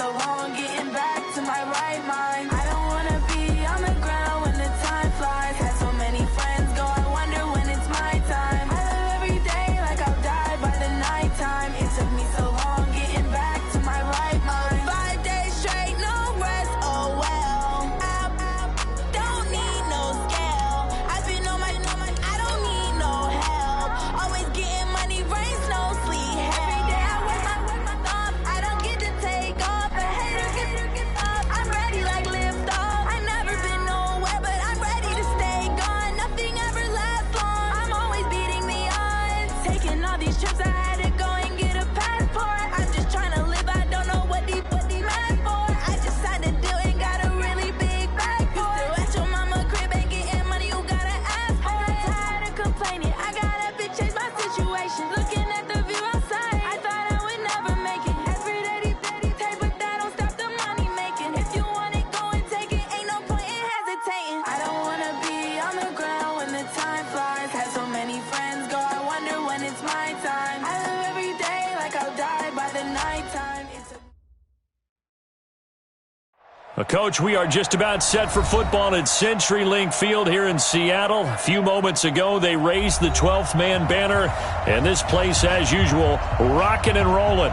so long getting back to my right mind. I don't wanna be on the ground when the time flies. Had so many friends go, I wonder when it's my time. I live every day like I'll die by the nighttime. It took me so long getting back to my right mind. 5 days straight, no rest, oh well. I don't need no scale. I've been on my, I don't need no help. Always getting money, rain, snow, sleet, every day I work my thumb. I don't get to take off. A hater get up. I'm ready like lift off. I've never been nowhere, but I'm ready to stay gone. Nothing ever lasts long. I'm always beating the odds. Taking all these trips, I had to go and get a passport. I'm just trying to live, I don't know what these mad for. I just signed a deal and got a really big bag for it. Still at your mama crib and getting money, you gotta ask for it. Tired of complaining, I gotta change my situation. Looking at the view outside, I thought I would never make it. Every day these take, but that don't stop the money making. If you want it, go and take it. Ain't no point in hesitating. I don't wanna be on the ground when the time flies. Had so many friends go, I wonder when it's my time. I live every day like I'll die by the nighttime. Coach, we are just about set for football at CenturyLink Field here in Seattle. A few moments ago, they raised the 12th man banner, and this place, as usual, rocking and rolling.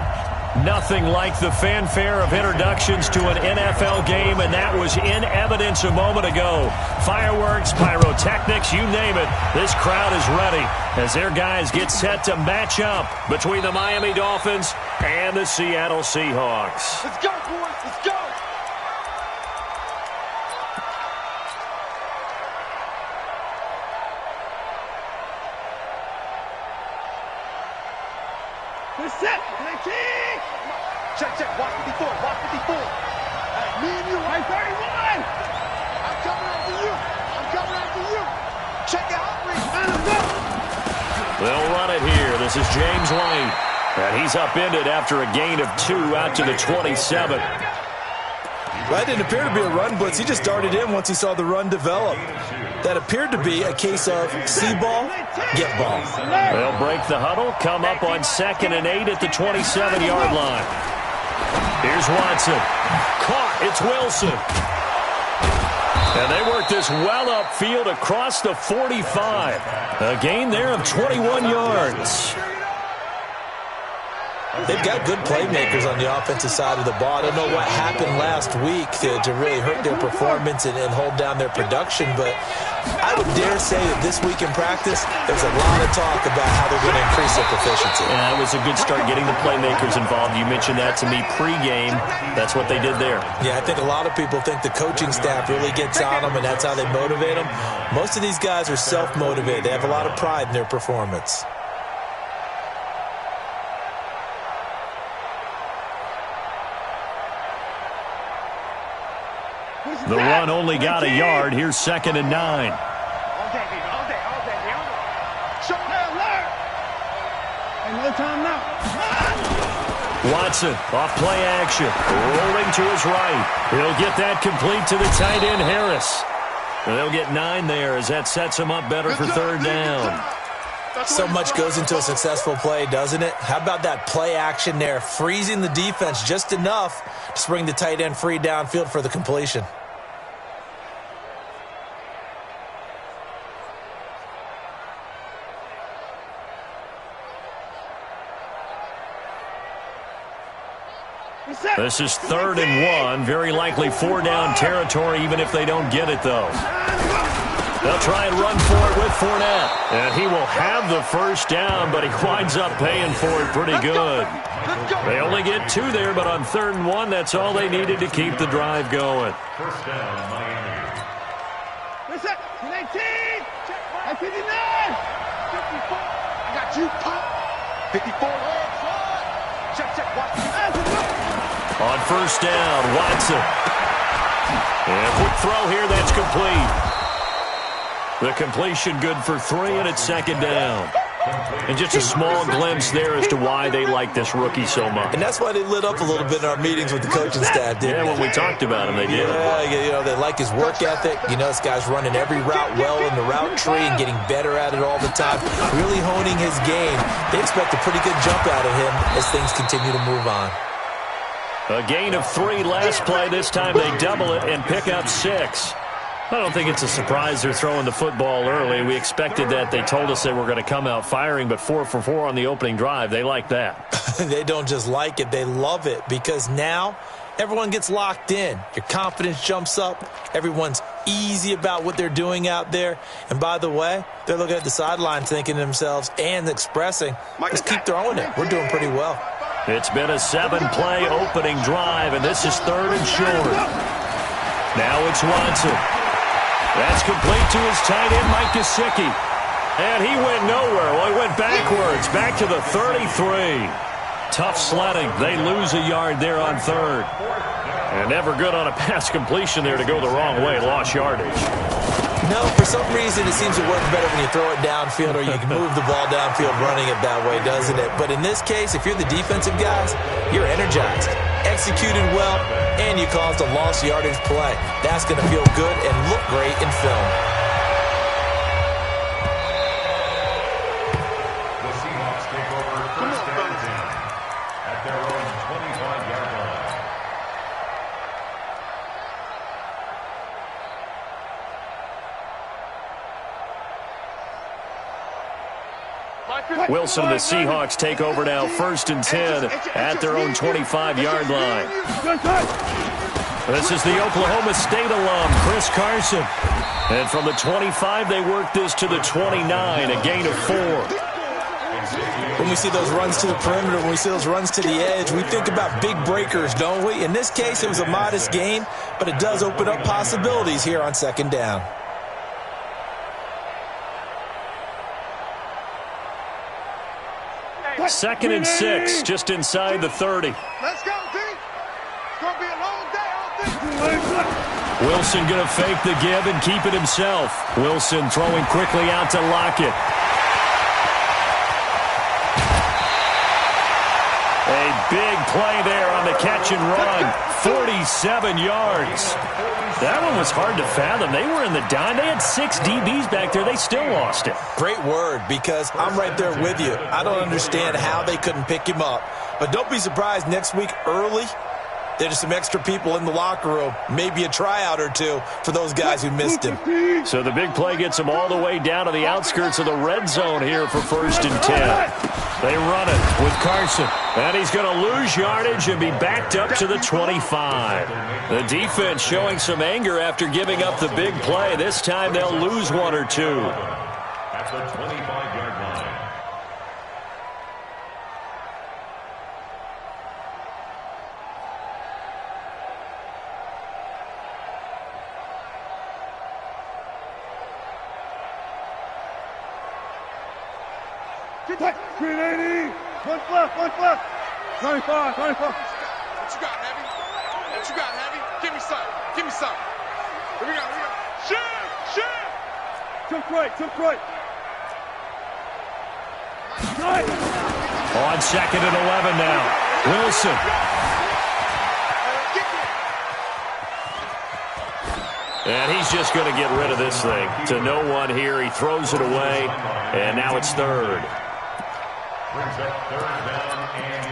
Nothing like the fanfare of introductions to an NFL game, and that was in evidence a moment ago. Fireworks, pyrotechnics, you name it. This crowd is ready as their guys get set to match up between the Miami Dolphins and the Seattle Seahawks. Let's go, boys. Let's go. Set. Check. Watch 54. Me and you. Right 31. I'm coming after you. Check it out. They'll run it here. This is James White. And he's upended after a gain of 2 out to the 27. That didn't appear to be a run blitz. He just darted in once he saw the run develop. That appeared to be a case of see ball, get ball. They'll break the huddle, come up on 2nd and 8 at the 27-yard line. Here's Watson. Caught. It's Wilson. And they work this well upfield across the 45. A gain there of 21 yards. They've got good playmakers on the offensive side of the ball. I don't know what happened last week to really hurt their performance and hold down their production, but I would dare say that this week in practice, there's a lot of talk about how they're going to increase their proficiency. Yeah, it was a good start getting the playmakers involved. You mentioned that to me pregame. That's what they did there. Yeah, I think a lot of people think the coaching staff really gets on them, and that's how they motivate them. Most of these guys are self-motivated. They have a lot of pride in their performance. The run only got a yard. Here's 2nd and 9. All day. Show alert. And no time now. Watson off play action. Rolling to his right. He'll get that complete to the tight end, Harris. And they'll get 9 there as that sets him up better for 3rd down. So much goes into a successful play, doesn't it? How about that play action there, freezing the defense just enough to bring the tight end free downfield for the completion. This is 3rd and 1. Very likely 4-down territory, even if they don't get it, though. They'll try and run for it with Fournette. And he will have the 1st down, but he winds up paying for it pretty good. They only get 2 there, but on 3rd and 1, that's all they needed to keep the drive going. First down, Miami. Listen, 19, 59, 54. I got you, pop. 54. Check. Watch. On 1st down, Watson. And quick throw here, that's complete. The completion good for 3, and it's 2nd down. And just a small glimpse there as to why they like this rookie so much. And that's why they lit up a little bit in our meetings with the coaching staff, didn't they? Yeah, when we talked about him, they did. Yeah, they like his work ethic. You know, this guy's running every route well in the route tree and getting better at it all the time, really honing his game. They expect a pretty good jump out of him as things continue to move on. A gain of 3 last play. This time they double it and pick up 6. I don't think it's a surprise they're throwing the football early. We expected that. They told us they were going to come out firing, but 4 for 4 on the opening drive. They like that. They don't just like it. They love it because now everyone gets locked in. Your confidence jumps up. Everyone's easy about what they're doing out there. And by the way, they're looking at the sideline thinking to themselves and expressing, let's keep throwing it. We're doing pretty well. It's been a 7-play opening drive, and this is 3rd and short. Now it's Watson. That's complete to his tight end, Mike Gesicki. And he went nowhere. Well, he went backwards, back to the 33. Tough sledding. They lose a yard there on 3rd. And never good on a pass completion there to go the wrong way. Lost yardage. No, for some reason it seems to work better when you throw it downfield or you can move the ball downfield running it that way, doesn't it? But in this case, if you're the defensive guys, you're energized, executed well, and you caused a lost yardage play. That's going to feel good and look great in film. The Seahawks take over first and 10 at their own 25-yard line. Wilson and the Seahawks take over now, 1st and 10 at their own 25-yard line. This is the Oklahoma State alum, Chris Carson. And from the 25, they work this to the 29, a gain of 4. When we see those runs to the perimeter, when we see those runs to the edge, we think about big breakers, don't we? In this case, it was a modest gain, but it does open up possibilities here on 2nd down. Second and 6, just inside the 30. Let's go, D. It's going to be a long day out there. Wilson going to fake the give and keep it himself. Wilson throwing quickly out to Lockett. A big play there on the catch and run. 47 yards. That one was hard to fathom. They were in the dime. They had 6 DBs back there. They still lost it. Great word, because I'm right there with you. I don't understand how they couldn't pick him up. But don't be surprised next week early, there's some extra people in the locker room, maybe a tryout or two for those guys who missed him. So the big play gets them all the way down to the outskirts of the red zone here for 1st and 10. They run it with Carson. And he's going to lose yardage and be backed up to the 25. The defense showing some anger after giving up the big play. This time they'll lose 1 or 2. At the 25-yard line. Green 80. One left. 25. What you got, Heavy? What you got, Heavy? Give me some. Here we go. Shoot! Took right. On 2nd and 11 now. Wilson. And he's just going to get rid of this thing. To no one here. He throws it away. And now it's 3rd. Brings up 3rd down and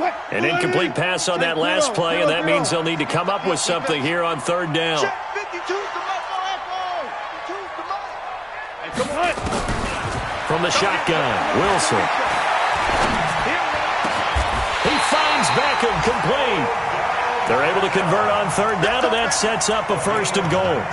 11. An incomplete pass on that last play, and that means they'll need to come up with something here on 3rd down. From the shotgun, Wilson. He finds Beckham complete. They're able to convert on 3rd down, and that sets up a 1st and goal.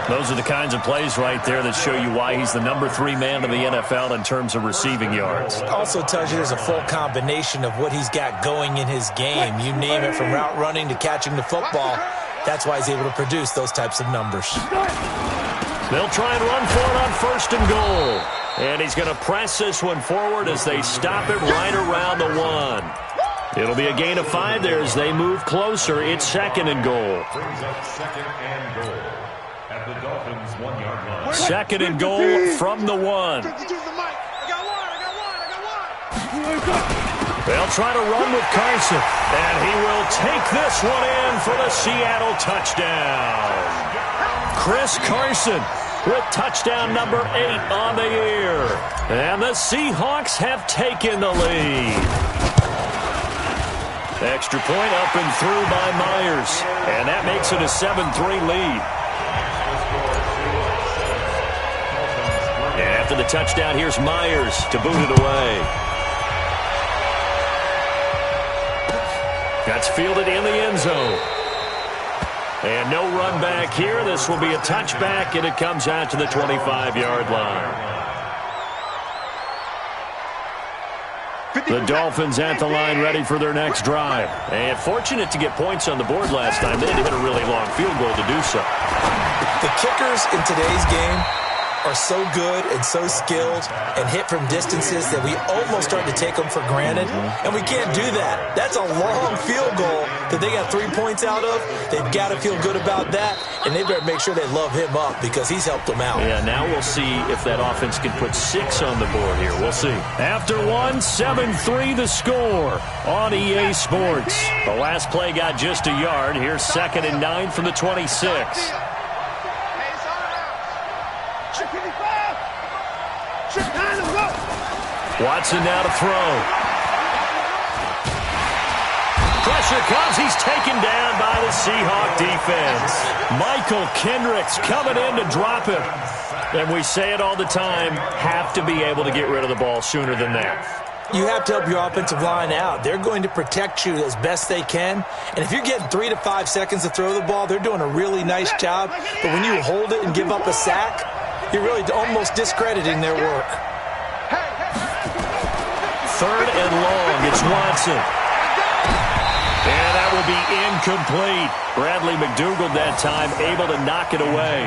Those are the kinds of plays right there that show you why he's the number 3 man in the NFL in terms of receiving yards. Also tells you there's a full combination of what he's got going in his game. You name it, from route running to catching the football. That's why he's able to produce those types of numbers. They'll try and run for it on 1st and goal. And he's going to press this one forward as they stop it right around the 1. It'll be a gain of 5 there as they move closer. It's 2nd and goal. Brings up 2nd and goal at the Dolphins' 1-yard line. 2nd and goal from the 1. They'll try to run with Carson, and he will take this one in for the Seattle touchdown. Chris Carson with touchdown number 8 on the year. And the Seahawks have taken the lead. Extra point up and through by Myers. And that makes it a 7-3 lead. And after the touchdown, here's Myers to boot it away. That's fielded in the end zone. And no run back here. This will be a touchback, and it comes out to the 25-yard line. The Dolphins at the line ready for their next drive. And fortunate to get points on the board last time. They had to hit a really long field goal to do so. The kickers in today's game are so good and so skilled and hit from distances that we almost start to take them for granted, and we can't do that. That's a long field goal that they got 3 points out of. They've got to feel good about that, and they better make sure they love him up because he's helped them out. Yeah, now we'll see if that offense can put 6 on the board here. We'll see. After 7-3 the score on EA Sports. The last play got just a yard. Here's 2nd and 9 from the 26. Watson now to throw. Pressure comes. He's taken down by the Seahawk defense. Michael Kendricks coming in to drop him. And we say it all the time, have to be able to get rid of the ball sooner than that. You have to help your offensive line out. They're going to protect you as best they can. And if you're getting 3 to 5 seconds to throw the ball, they're doing a really nice job. But when you hold it and give up a sack, you're really almost discrediting their work. 3rd and long. It's Watson. And that will be incomplete. Bradley McDougald that time able to knock it away.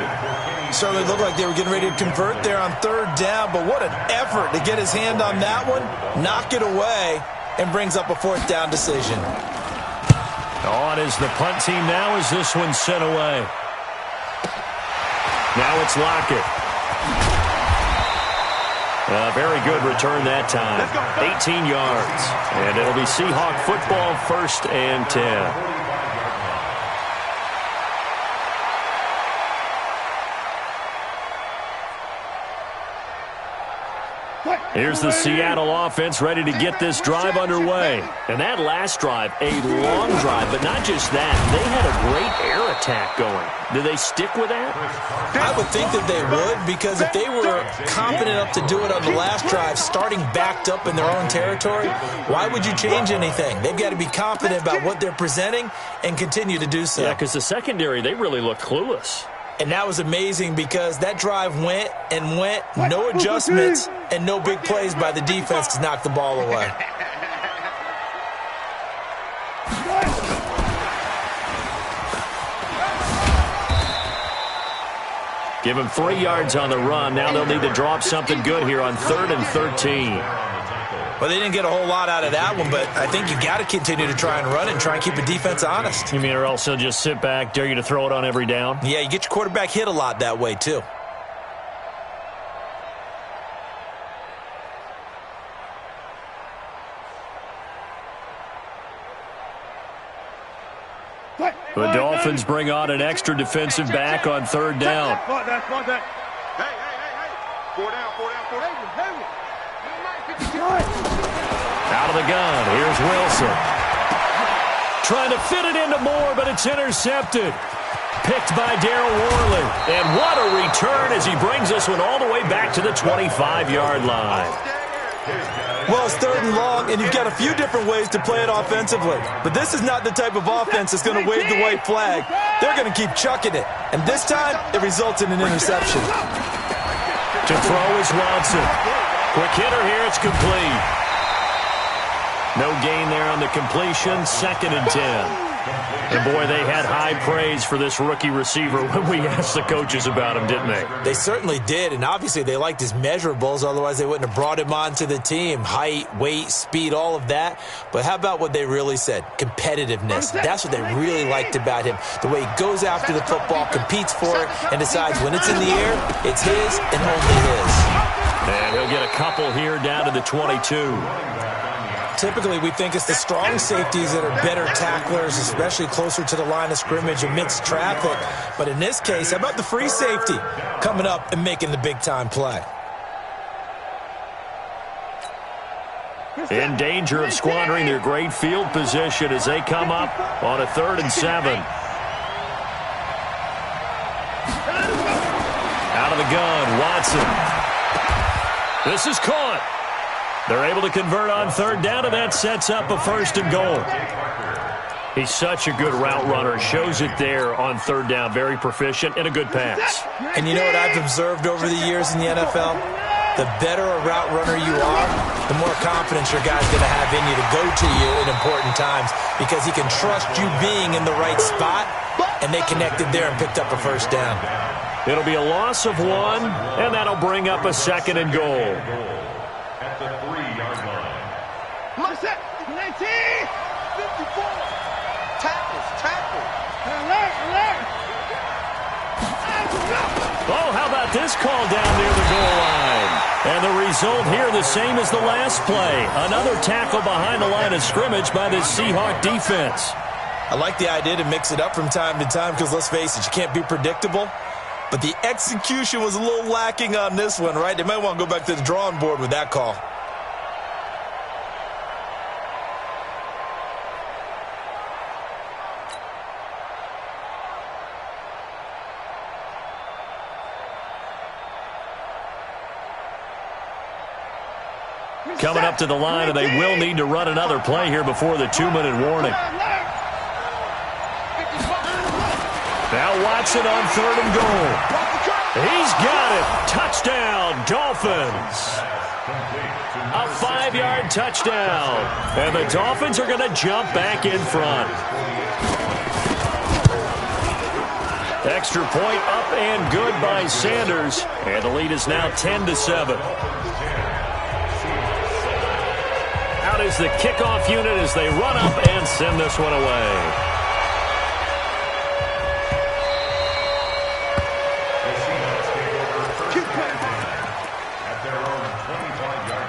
Certainly looked like they were getting ready to convert there on 3rd down, but what an effort to get his hand on that one, knock it away, and brings up a 4th down decision. On is the punt team now as this one's sent away. Now it's Lockett. Very good return that time. 18 yards. And it'll be Seahawk football, 1st and 10. Here's the Seattle offense ready to get this drive underway. And that last drive, a long drive, but not just that. They had a great air attack going. Do they stick with that? I would think that they would, because if they were confident enough to do it on the last drive, starting backed up in their own territory, why would you change anything? They've got to be confident about what they're presenting and continue to do so. Yeah, because the secondary, they really looked clueless. And that was amazing because that drive went and went, no adjustments, and no big plays by the defense to knock the ball away. Give him 3 yards on the run. Now they'll need to drop something good here on 3rd and 13. Well, they didn't get a whole lot out of that one, but I think you got to continue to try and run and try and keep the defense honest. You mean or else they'll just sit back, dare you to throw it on every down? Yeah, you get your quarterback hit a lot that way, too. The Dolphins bring on an extra defensive back on 3rd down. Hey. 4 down. Out of the gun, here's Wilson. Trying to fit it into Moore, but it's intercepted. Picked by Darryl Worley. And what a return as he brings this one all the way back to the 25-yard line. Well, it's 3rd and long, and you've got a few different ways to play it offensively. But this is not the type of offense that's going to wave the white flag. They're going to keep chucking it. And this time, it results in an interception. To throw is Watson. Quick hitter here, it's complete. No gain there on the completion, 2nd and 10. And, boy, they had high praise for this rookie receiver when we asked the coaches about him, didn't they? They certainly did, and obviously they liked his measurables. Otherwise, they wouldn't have brought him onto the team. Height, weight, speed, all of that. But how about what they really said? Competitiveness. That's what they really liked about him. The way he goes after the football, competes for it, and decides when it's in the air, it's his and only his. And he'll get a couple here down to the 22. Typically, we think it's the strong safeties that are better tacklers, especially closer to the line of scrimmage amidst traffic. But in this case, how about the free safety coming up and making the big-time play? in danger of squandering their great field position as they come up on a 3rd and 7. Out of the gun, Watson. This is caught. They're able to convert on 3rd down, and that sets up a 1st and goal. He's such a good route runner. Shows it there on 3rd down. Very proficient and a good pass. And you know what I've observed over the years in the NFL? The better a route runner you are, the more confidence your guy's going to have in you to go to you in important times because he can trust you being in the right spot, and they connected there and picked up a 1st down. It'll be a loss of 1, and that'll bring up a 2nd and goal. At the 3-yard line. Set. 19. 54. Tackle. Alert. Oh, how about this call down near the goal line? And the result here the same as the last play. Another tackle behind the line of scrimmage by this Seahawk defense. I like the idea to mix it up from time to time because, let's face it, you can't be predictable. But the execution was a little lacking on this one, right? They might want to go back to the drawing board with that call. Coming up to the line, and they will need to run another play here before the 2-minute warning. Now Watson on 3rd and goal. He's got it. Touchdown, Dolphins. A 5-yard touchdown. And the Dolphins are going to jump back in front. Extra point up and good by Sanders. And the lead is now 10-7. Out is the kickoff unit as they run up and send this one away. At their own 25-yard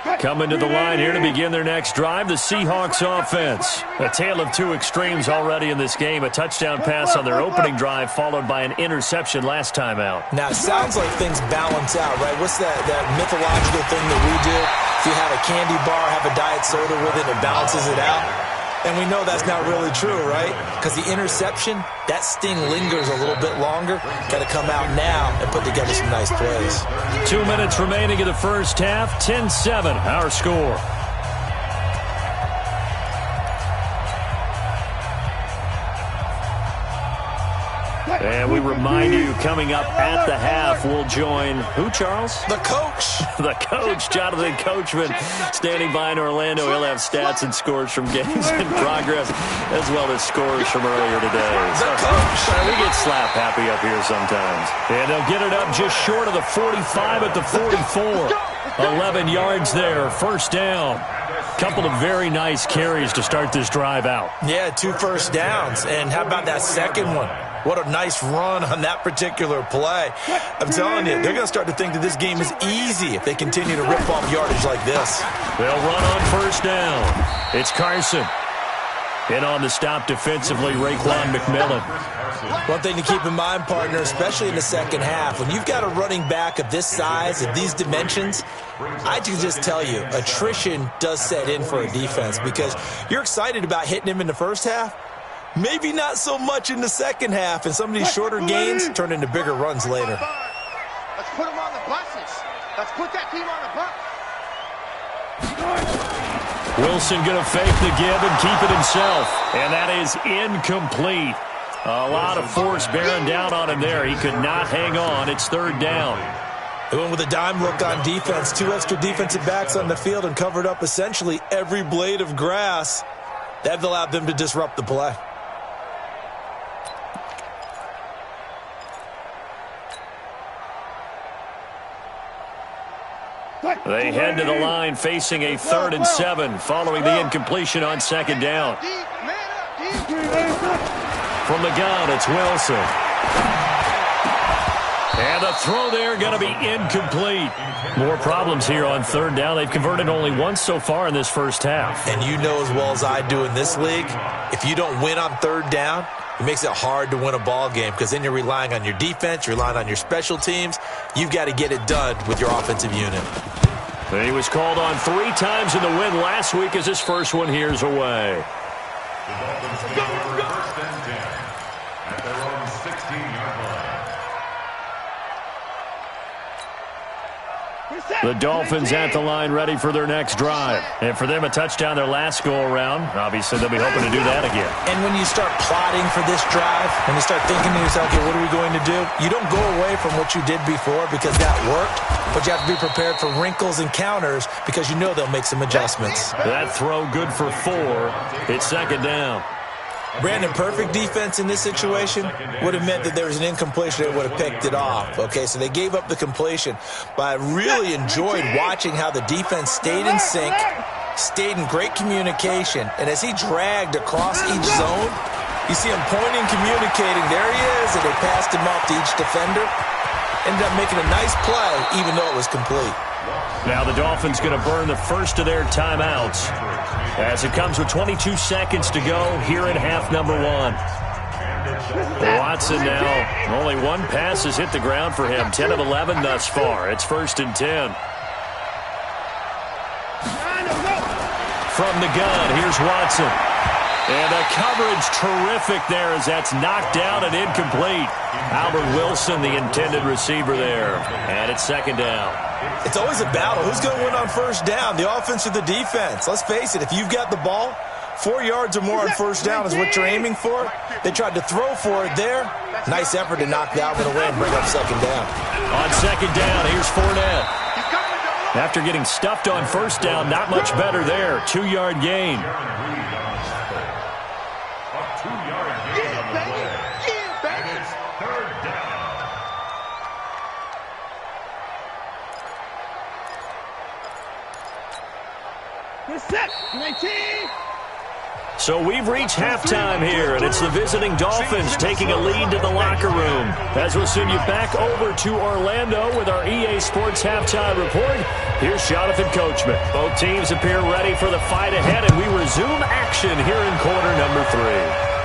line. Coming to the line here to begin their next drive, the Seahawks offense. A tale of 2 extremes already in this game. A touchdown pass on their opening drive followed by an interception last time out. Now, it sounds like things balance out, right? What's that mythological thing that we do? If you have a candy bar, have a diet soda with it, it balances it out. And we know that's not really true, right? Because the interception, that sting lingers a little bit longer. Got to come out now and put together some nice plays. 2 minutes remaining in the first half. 10-7, our score. And we remind you, coming up at the half, we'll join who, Charles? The coach. The coach, Jonathan Coachman, standing by in Orlando. He'll have stats and scores from games in progress, as well as scores from earlier today. The coach. We get slap happy up here sometimes. And they'll get it up just short of the 45 at the 44. 11 yards there, 1st down. Couple of very nice carries to start this drive out. Yeah, 2 first downs. And how about that second one? What a nice run on that particular play. I'm telling you, they're going to start to think that this game is easy if they continue to rip off yardage like this. They'll run on 1st down. It's Carson. In on the stop defensively, Raekwon McMillan. One thing to keep in mind, partner, especially in the second half, when you've got a running back of this size, of these dimensions, I can just tell you, attrition does set in for a defense because you're excited about hitting him in the first half. Maybe not so much in the second half, and some of these shorter gains turn into bigger runs later. Let's put them on the buses. Let's put that team on the bus. Wilson going to fake the give and keep it himself. And that is incomplete. A lot of force bearing down on him there. He could not hang on. It's 3rd down. They went with a dime look on defense. 2 extra defensive backs on the field and covered up essentially every blade of grass. That allowed them to disrupt the play. They head to the line facing a 3rd and 7 following the incompletion on 2nd down. From the gun, it's Wilson. And the throw there going to be incomplete. More problems here on 3rd down. They've converted only once so far in this first half. And you know as well as I do in this league, if you don't win on 3rd down, It makes it hard to win a ball game because then you're relying on your defense, you're relying on your special teams. You've got to get it done with your offensive unit. He was called on 3 times in the win last week as his first one here's away. The Dolphins take over 1st and 10 at their own 16-yard line. The Dolphins at the line ready for their next drive. And for them, a touchdown their last go-around. Obviously, they'll be hoping to do that again. And when you start plotting for this drive, when you start thinking to yourself, okay, what are we going to do? You don't go away from what you did before because that worked, but you have to be prepared for wrinkles and counters because you know they'll make some adjustments. That throw good for 4. It's 2nd down. Brandon, perfect defense in this situation would have meant that there was an incompletion that would have picked it off. Okay, so they gave up the completion, but I really enjoyed watching how the defense stayed in sync, stayed in great communication, and as he dragged across each zone, you see him pointing, communicating, there he is, and they passed him off to each defender. Ended up making a nice play, even though it was complete. Now the Dolphins going to burn the first of their timeouts as it comes with 22 seconds to go here in half number 1. Watson now, only 1 pass has hit the ground for him, 10 of 11 thus far. It's 1st and 10. From the gun, here's Watson. And the coverage terrific there as that's knocked down and incomplete. Albert Wilson, the intended receiver there. And it's 2nd down. It's always a battle. Who's going to win on 1st down, the offense or the defense? Let's face it, if you've got the ball, 4 yards or more on 1st down is what you're aiming for. They tried to throw for it there. Nice effort to knock Dalvin away and bring up 2nd down. On 2nd down, here's Fournette. After getting stuffed on 1st down, not much better there. 2-yard gain. So we've reached halftime here, and it's the visiting Dolphins taking a lead to the locker room. As we'll send you back over to Orlando with our EA Sports Halftime Report, here's Jonathan Coachman. Both teams appear ready for the fight ahead, and we resume action here in quarter number 3.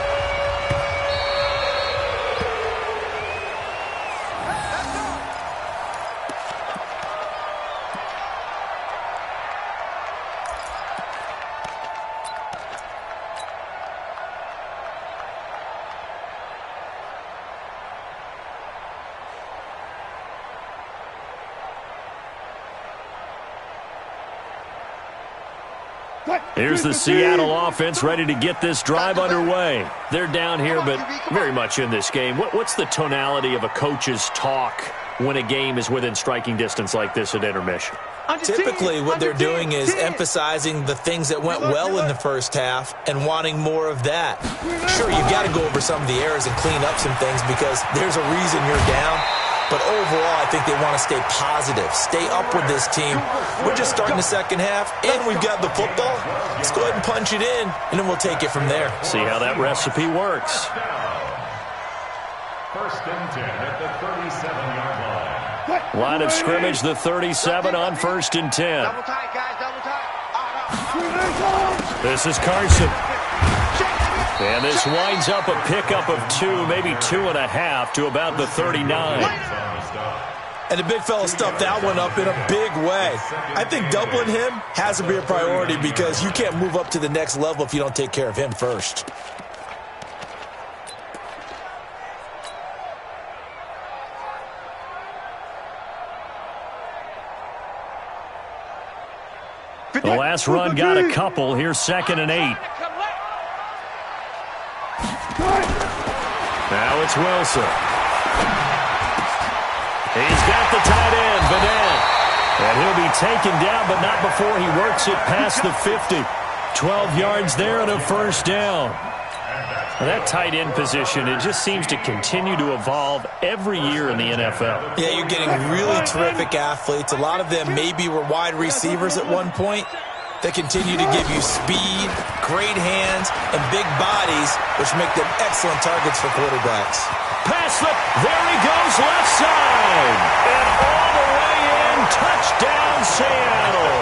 Here's the Seattle offense ready to get this drive underway. They're down here, but very much in this game. What's the tonality of a coach's talk when a game is within striking distance like this at intermission? Typically, what they're doing is emphasizing the things that went well in the 1st half and wanting more of that. Sure, you've got to go over some of the errors and clean up some things because there's a reason you're down. But overall, I think they want to stay positive, stay up with this team. We're just starting the 2nd half, and we've got the football. Let's go ahead and punch it in, and then we'll take it from there. See how that recipe works. 1st and 10 at the 37-yard line. Line of scrimmage, the 37 on 1st and 10. Double tight, guys, double tight. This is Carson. And this winds up a pickup of 2, maybe 2.5 to about the 39. And the big fella stuffed that one up in a big way. I think doubling him has to be a priority because you can't move up to the next level if you don't take care of him first. The last run got a couple. Here's 2nd and 8. Now it's Wilson. He's got the tight end, Vanette. And he'll be taken down, but not before he works it past the 50. 12 yards there and a 1st down. Now that tight end position, it just seems to continue to evolve every year in the NFL. Yeah, you're getting really terrific athletes. A lot of them maybe were wide receivers at one point. They continue to give you speed, great hands, and big bodies, which make them excellent targets for quarterbacks. Pass slip. There he goes, left side. And all the way in, touchdown Seattle.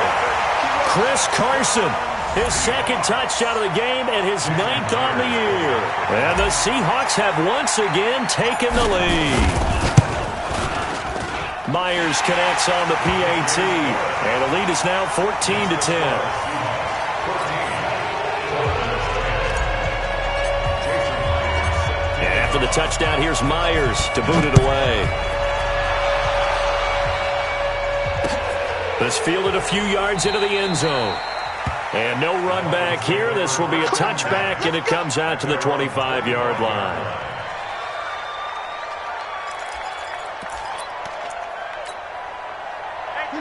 Chris Carson His second touchdown of the game and his 9th on the year. And the Seahawks have once again taken the lead. Myers connects on the PAT, and the lead is now 14-10. And after the touchdown, here's Myers to boot it away. This fielded a few yards into the end zone. And no run back here. This will be a touchback, and it comes out to the 25-yard line.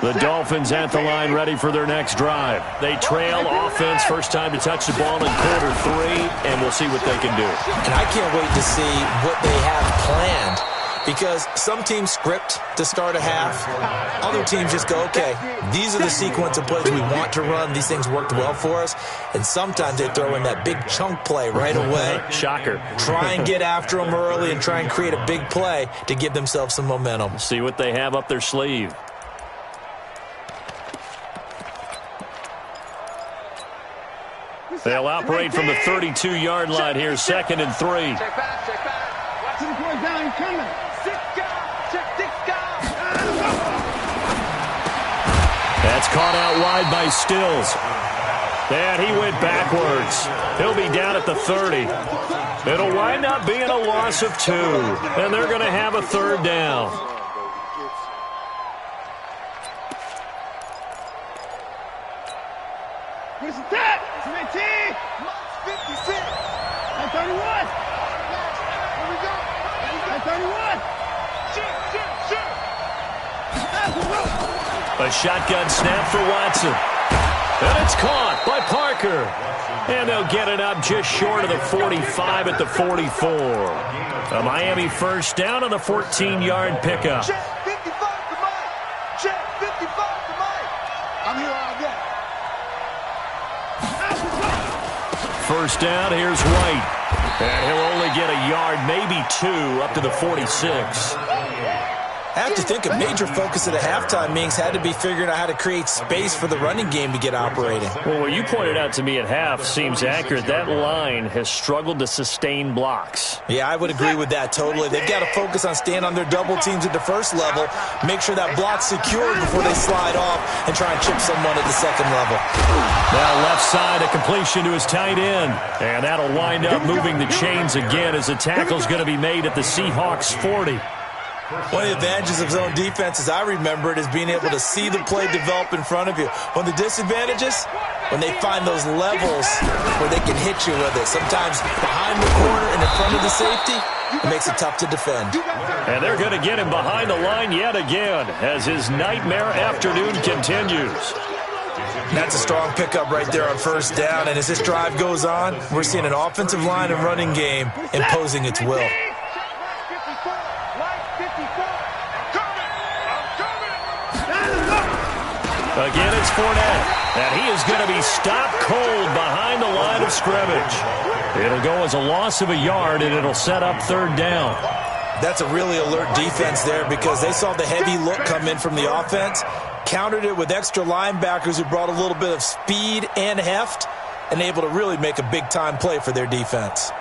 The Dolphins at the line ready for their next drive. They trail offense, first time to touch the ball in quarter 3, and we'll see what they can do. And I can't wait to see what they have planned, because some teams script to start a half. Other teams just go, okay, these are the sequence of plays we want to run. These things worked well for us. And sometimes they throw in that big chunk play right away. Shocker. Try and get after them early and try and create a big play to give themselves some momentum. See what they have up their sleeve. They'll operate from the 32-yard line here, 2nd and 3. Check back. Watch him going down. He's coming. That's caught out wide by Stills. And he went backwards. He'll be down at the 30. It'll wind up being a loss of 2. And they're going to have a 3rd down. Where's the tap? 19. 56. And 31. Here we go. And 31. A shotgun snap for Watson. And it's caught by Parker. And they'll get it up just short of the 45 at the 44. A Miami first down on the 14-yard pickup. Check 55 to Mike. Check 55 to Mike. I'm here all day. First down, here's White. And he'll only get a yard, maybe 2, up to the 46. I have to think a major focus at the halftime meetings had to be figuring out how to create space for the running game to get operating. Well, what you pointed out to me at half seems accurate. That line has struggled to sustain blocks. Yeah, I would agree with that totally. They've got to focus on staying on their double teams at the first level, make sure that block's secured before they slide off, and try and chip someone at the second level. Now left side, a completion to his tight end. And that'll wind up moving the chains again as the tackle's going to be made at the Seahawks 40. One of the advantages of zone defense, as I remember it, is being able to see the play develop in front of you. One of the disadvantages, when they find those levels where they can hit you with it. Sometimes behind the corner and in front of the safety, it makes it tough to defend. And they're going to get him behind the line yet again as his nightmare afternoon continues. That's a strong pickup right there on first down. And as this drive goes on, we're seeing an offensive line and running game imposing its will. Again, it's Fournette, and he is going to be stopped cold behind the line of scrimmage. It'll go as a loss of a yard, and it'll set up 3rd down. That's a really alert defense there because they saw the heavy look come in from the offense, countered it with extra linebackers who brought a little bit of speed and heft, and able to really make a big-time play for their defense.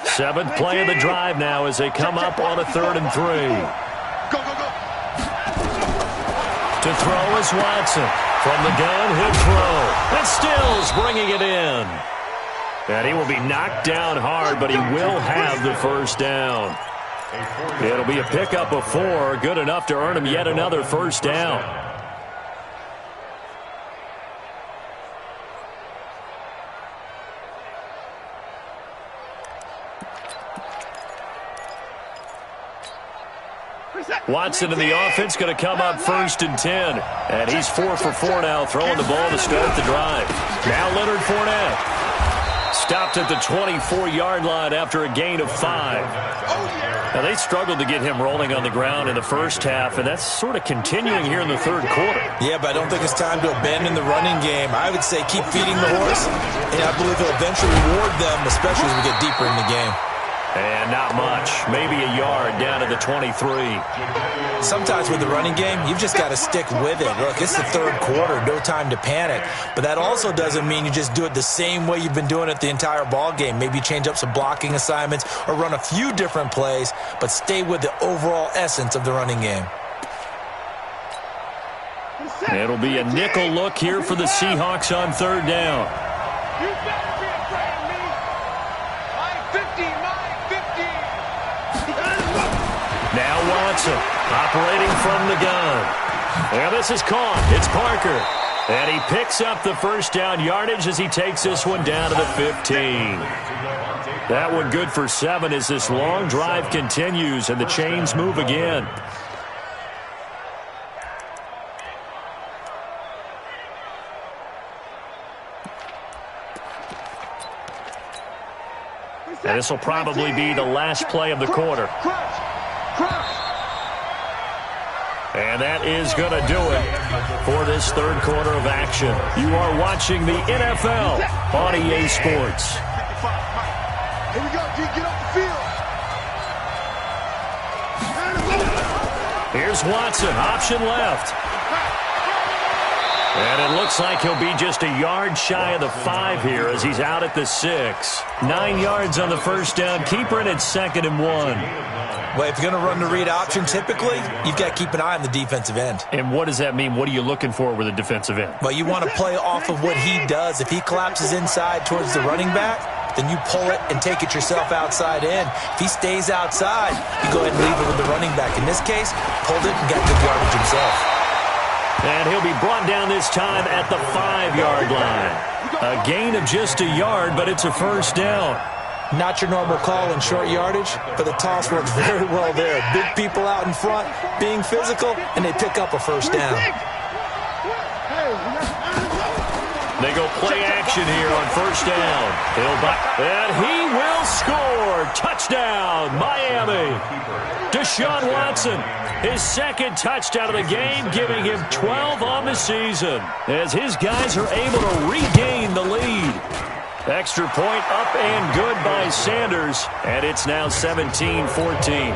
Seventh play of the drive now as they come up on a 3rd and 3. Go, go, go. To throw is Watson. From the gun, he'll throw. And Stills bringing it in. And he will be knocked down hard, but he will have the first down. It'll be a pickup of 4, good enough to earn him yet another first down. Watson in the offense going to come up 1st and 10. And he's 4 for 4 now, throwing the ball to start the drive. Now Leonard Fournette. Stopped at the 24-yard line after a gain of 5. Now they struggled to get him rolling on the ground in the first half, and that's sort of continuing here in the 3rd quarter. Yeah, but I don't think it's time to abandon the running game. I would say keep feeding the horse, and I believe he'll eventually reward them, especially as we get deeper in the game. And not much. Maybe a yard down to the 23. Sometimes with the running game, you've just got to stick with it. Look, it's the third quarter, no time to panic. But that also doesn't mean you just do it the same way you've been doing it the entire ball game. Maybe change up some blocking assignments or run a few different plays, but stay with the overall essence of the running game. It'll be a nickel look here for the Seahawks on third down. You better be afraid of me. My 50, my 50. Now Watson operating from the gun. And this is caught. It's Parker. And he picks up the first down yardage as he takes this one down to the 15. That one good for 7 as this long drive continues and the chains move again. And this will probably be the last play of the quarter. And that is going to do it for this third quarter of action. You are watching the NFL on EA Sports. Here we go, G. Get off the field. Here's Watson, option left. And it looks like he'll be just a yard shy of the 5 here as he's out at the 6. 9 yards on the first down. Keeper it at 2nd and 1. Well, if you're going to run the read option, typically, you've got to keep an eye on the defensive end. And what does that mean? What are you looking for with a defensive end? Well, you want to play off of what he does. If he collapses inside towards the running back, then you pull it and take it yourself outside in. If he stays outside, you go ahead and leave it with the running back. In this case, pulled it and got good yardage himself. And he'll be brought down this time at the 5-yard line. A gain of just a yard, but it's a first down. Not your normal call in short yardage, but the toss works very well there. Big people out in front, being physical, and they pick up a first down. They go play action here on first down. And he will score. Touchdown, Miami. Deshaun Watson, his second touchdown of the game, giving him 12 on the season as his guys are able to regain the lead. Extra point up and good by Sanders, and it's now 17-14.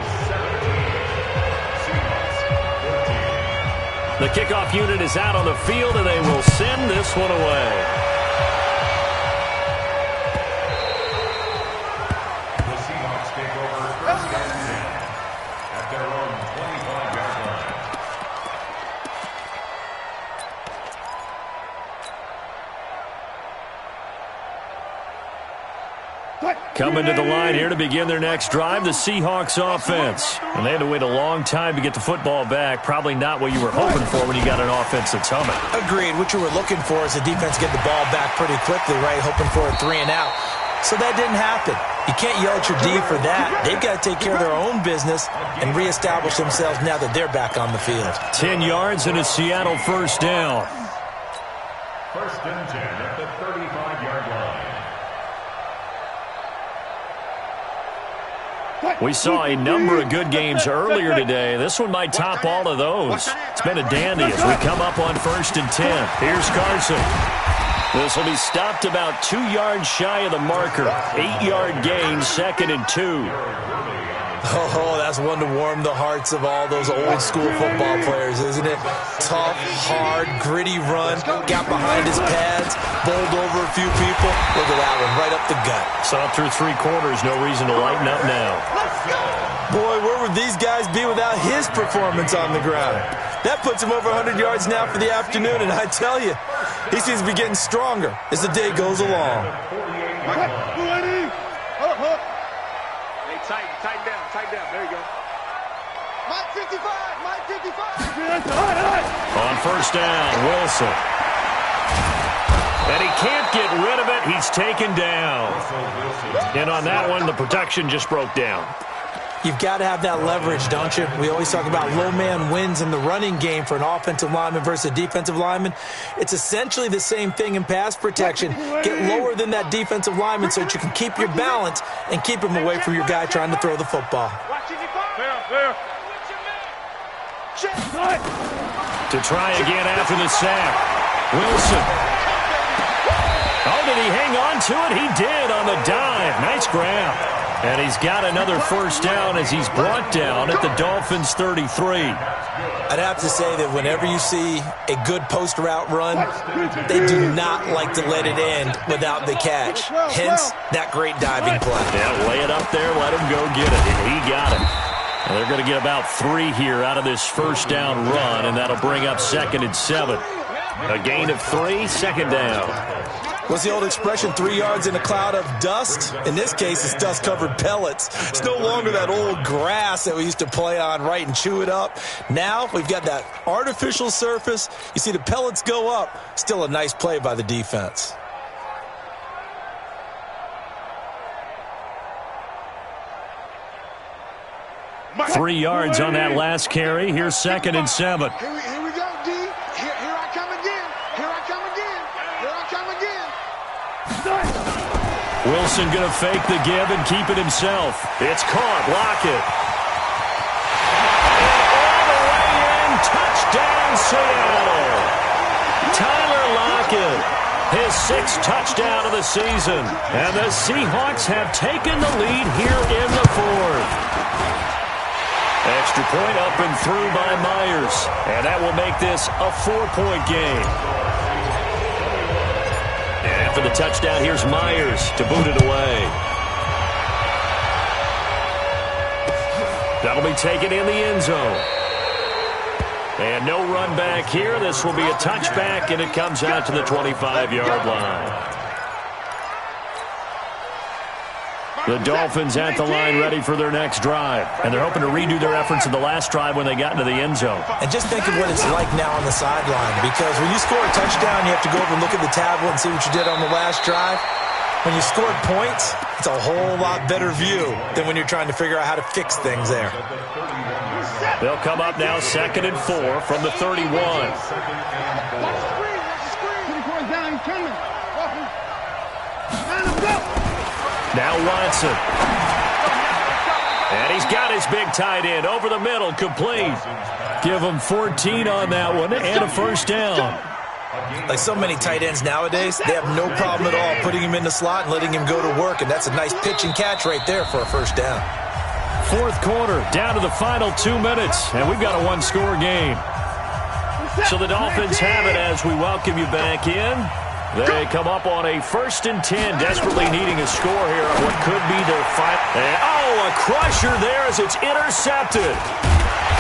The kickoff unit is out on the field, and they will send this one away. The Seahawks take over first and 10 at their own 25-yard line. Coming to the line here to begin their next drive, the Seahawks offense. And they had to wait a long time to get the football back. Probably not what you were hoping for when you got an offense that's humming. Agreed. What you were looking for is the defense get the ball back pretty quickly, right? Hoping for a 3 and out. So that didn't happen. You can't yell at your D for that. They've got to take care of their own business and reestablish themselves now that they're back on the field. 10 yards and a Seattle first down. First and 10 at the 35-yard line. We saw a number of good games earlier today. This one might top all of those. It's been a dandy as we come up on first and 10. Here's Carson. This will be stopped about 2 yards shy of the marker. 8-yard gain, 2nd and 2. Oh, that's one to warm the hearts of all those old-school football players, isn't it? Tough, hard, gritty run, got behind his pads, bowled over a few people. Look at that one, right up the gut. Saw through 3 quarters, no reason to lighten up now. Boy, where would these guys be without his performance on the ground? That puts him over 100 yards now for the afternoon, and I tell you, he seems to be getting stronger as the day goes along. Tighten down. There you go. Mike 55. On first down, Wilson. And he can't get rid of it. He's taken down. And on that one, the protection just broke down. You've got to have that leverage, don't you? We always talk about low man wins in the running game for an offensive lineman versus a defensive lineman. It's essentially the same thing in pass protection. Get lower than that defensive lineman so that you can keep your balance and keep him away from your guy trying to throw the football. There. To try again after the sack. Wilson. Oh, did he hang on to it? He did on the dive. Nice grab. And he's got another first down as he's brought down at the Dolphins' 33. I'd have to say that whenever you see a good post route run, they do not like to let it end without the catch. Hence, that great diving play. Yeah, lay it up there, let him go get it. And he got it. And they're going to get about 3 here out of this first down run, and that'll bring up 2nd and 7. A gain of 3, 2nd down. What's the old expression, 3 yards in a cloud of dust? In this case, it's dust-covered pellets. It's no longer that old grass that we used to play on, right, and chew it up. Now we've got that artificial surface. You see the pellets go up. Still a nice play by the defense. Three yards on that last carry. Here's 2nd and 7. Here we go, D. Here I come again. Here I come again. Here I come again. Wilson going to fake the give and keep it himself. It's caught. Lockett. All the way in. Touchdown, Seattle. Tyler Lockett. His 6th touchdown of the season. And the Seahawks have taken the lead here in the 4th. Extra point up and through by Myers. And that will make this a 4-point game. And after the touchdown, here's Myers to boot it away. That'll be taken in the end zone. And no run back here. This will be a touchback, and it comes out to the 25-yard line. The Dolphins at the line ready for their next drive. And they're hoping to redo their efforts in the last drive when they got into the end zone. And just think of what it's like now on the sideline. Because when you score a touchdown, you have to go over and look at the tablet and see what you did on the last drive. When you scored points, it's a whole lot better view than when you're trying to figure out how to fix things there. They'll come up now 2nd and 4 from the 31. Now Watson. And he's got his big tight end over the middle, complete. Give him 14 on that one and a first down. Like so many tight ends nowadays, they have no problem at all putting him in the slot and letting him go to work, and that's a nice pitch and catch right there for a first down. 4th quarter, down to the final 2 minutes, and we've got a 1-score game. So the Dolphins have it as we welcome you back in. They come up on a 1st and 10, desperately needing a score here on what could be their final. Oh, a crusher there as it's intercepted.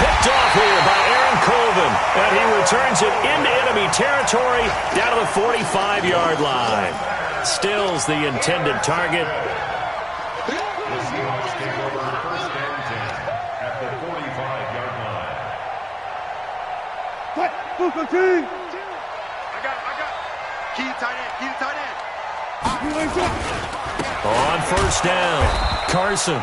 Picked off here by Aaron Colvin, and he returns it into enemy territory down to the 45-yard line. Stills the intended target. The Seahawks take over 1st and 10 at the 45-yard line. I got it. Key tight end. On 1st down, Carson.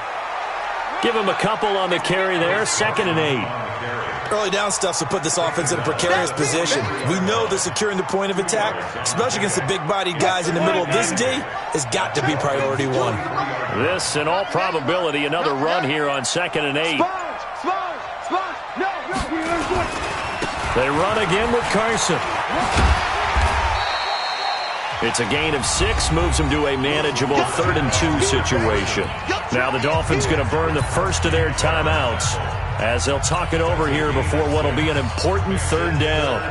Give him a couple on the carry there, 2nd and 8. Early down stuff to put this offense in a precarious position. We know that securing the point of attack, especially against the big-bodied guys in the middle of this D, has got to be priority 1. This, in all probability, another run here on 2nd and 8. They run again with Carson. It's a gain of 6, moves them to a manageable 3rd and 2 situation. Now the Dolphins going to burn the first of their timeouts as they'll talk it over here before what will be an important 3rd down.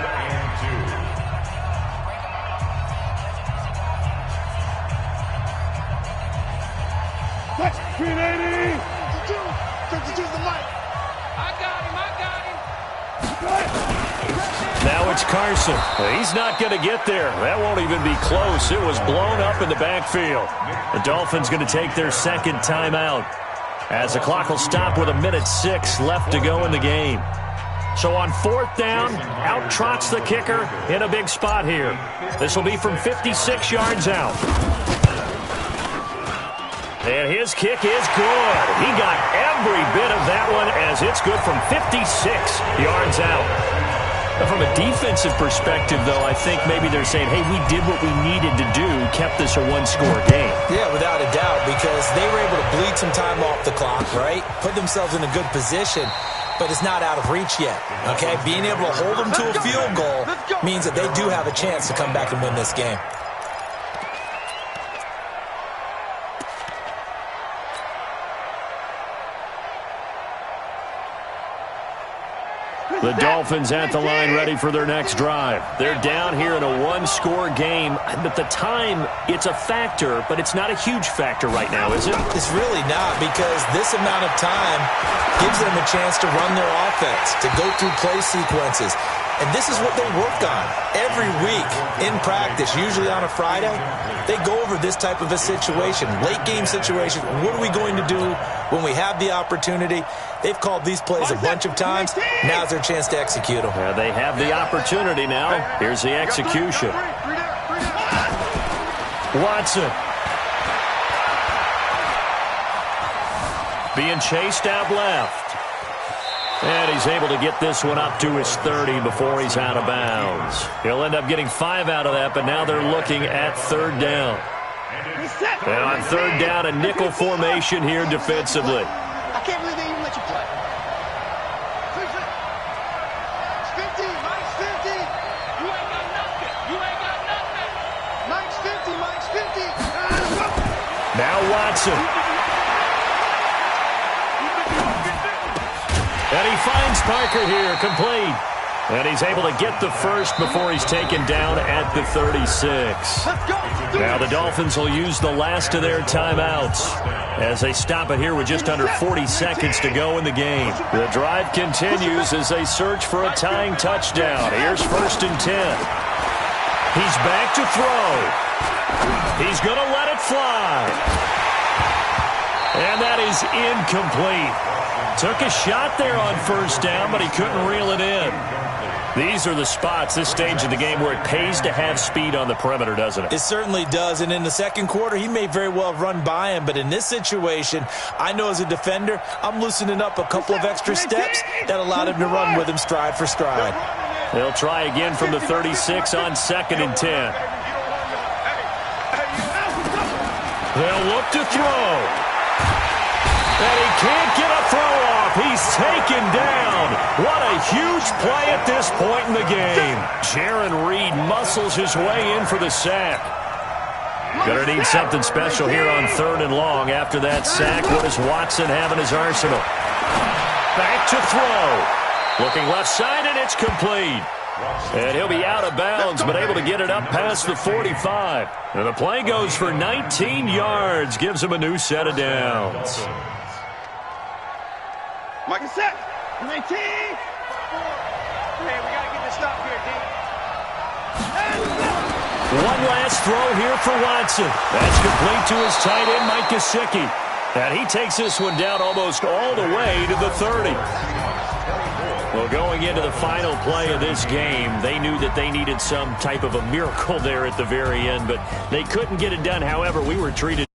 Now it's Carson. He's not going to get there. That won't even be close. It was blown up in the backfield. The Dolphins going to take their 2nd timeout as the clock will stop with 1:06 left to go in the game. So on 4th down, out trots the kicker in a big spot here. This will be from 56 yards out. And his kick is good. He got every bit of that one as it's good from 56 yards out. From a defensive perspective, though, I think maybe they're saying, hey, we did what we needed to do, kept this a 1-score game. Yeah, without a doubt, because they were able to bleed some time off the clock, right? Put themselves in a good position, but it's not out of reach yet, okay? Being able to hold them to a field goal means that they do have a chance to come back and win this game. The Dolphins at the line ready for their next drive. They're down here in a one-score game. But the time, it's a factor, but it's not a huge factor right now, is it? It's really not, because this amount of time gives them a chance to run their offense, to go through play sequences. And this is what they work on every week in practice, usually on a Friday. They go over this type of a situation, late game situation. What are we going to do when we have the opportunity? They've called these plays a bunch of times. Now's their chance to execute them. Yeah, they have the opportunity now. Here's the execution. Watson. Being chased out left. And he's able to get this one up to his 30 before he's out of bounds. He'll end up getting 5 out of that, but now they're looking at third down. And on third down, a nickel formation here defensively. I can't believe they even let you play. 50, Mike's 50. You ain't got nothing. You ain't got nothing. Mike's 50, Mike's 50. Now Watson. And he finds Parker here, complete. And he's able to get the first before he's taken down at the 36. Now the Dolphins will use the last of their timeouts as they stop it here with just under 40 seconds to go in the game. The drive continues as they search for a tying touchdown. Here's 1st and 10. He's back to throw. He's going to let it fly. And that is incomplete. Took a shot there on first down, but he couldn't reel it in. These are the spots, this stage of the game, where it pays to have speed on the perimeter, doesn't it? It certainly does, and in the second quarter, he may very well run by him, but in this situation, I know as a defender, I'm loosening up a couple of extra steps that allowed him to run with him stride for stride. They'll try again from the 36 on 2nd and 10. They'll look to throw. And he can't get a throw off. He's taken down. What a huge play at this point in the game. Jaron Reed muscles his way in for the sack. Gonna need something special here on 3rd and long. After that sack, what does Watson have in his arsenal? Back to throw. Looking left side, and it's complete. And he'll be out of bounds, but able to get it up past the 45. And the play goes for 19 yards. Gives him a new set of downs. Mike is set. 19. Hey, we got to get this stop here, D. One last throw here for Watson. That's complete to his tight end, Mike Gesicki. And he takes this one down almost all the way to the 30. Well, going into the final play of this game, they knew that they needed some type of a miracle there at the very end, but they couldn't get it done. However, we were treated